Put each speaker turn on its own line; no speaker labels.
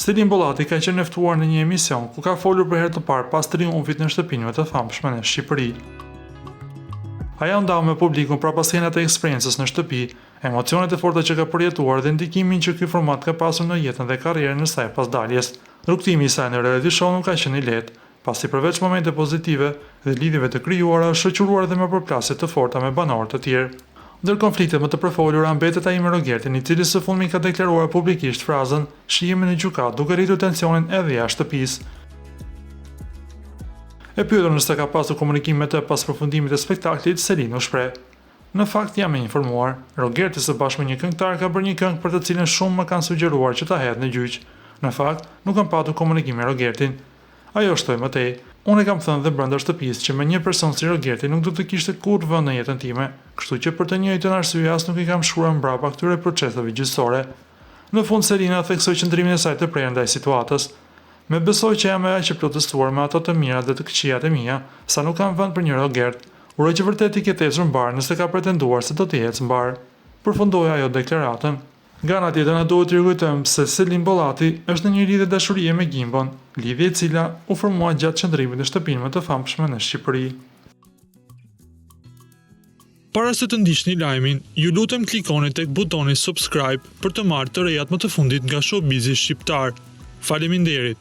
Selin Bollati ka qenë ftuar në një emision ku ka folur për herë të parë pas triumfit në shtëpinë më të famshme në Shqipëri. Ajo ndau me publikun pra pasenat e eksperiencës në shtëpi, emocionet e forta që ka përjetuar dhe ndikimin që ky format ka pasur në jetën dhe karrierën e saj pas daljes. Rrugtimi i saj në reality show nuk ka qenë i lehtë, pasi përveç momente pozitive dhe lidhjeve të krijuara është shoqëruar dhe me përplasje të forta me banorë të tjerë. Ndër konfliktet më të përfolura mbetet ai me Rogertin, i cili së fundmi ka deklaruar publikisht frazën "shihemi në gjykatë", duke rritur tensionin edhe jashtë shtëpisë. E pyetur nëse ka pasur komunikim me të pas përfundimit të spektaklit, Selin u shpreh: "Në fakt jam e informuar. Rogerti së bashku me një këngëtar ka bërë një këngë për të cilën shumë më kanë sugjeruar që ta hedh në gjyq. Në fakt, nuk kam patur komunikim me Rogertin." Ajo shtoi më tej: "Unë e kam thënë dhe brenda shtëpisë që me një person si Rogerti nuk do të kishte kurrë vend në jetën time, kështu që për të njëjtën arsye as nuk i kam shkruar mbrapa këtyre proceseve gjyqësore." Në fund Selina theksoi qëndrimin e saj të prerë ndaj situatës: "Me besoj që jam aq e plotësuar me ato të mirat dhe të këqijat e mia, sa nuk kam vend për një Rogert. Uroj që vërtet i ketë ecur mbar nëse ka pretenduar se do të ecë mbar." Përfundoi ajo deklaratën. Nga ana tjetër na duhet të kujtojmë se Selin Bollati është në një lidhje dashurie me Gimbon, lidhje e cila u formua gjatë qëndrimit në shtëpinë më të famshme në Shqipëri. Para se të ndiqni lajmin, ju lutem klikoni tek butoni subscribe për të marrë të rejat më të fundit nga showbizi shqiptar. Faleminderit.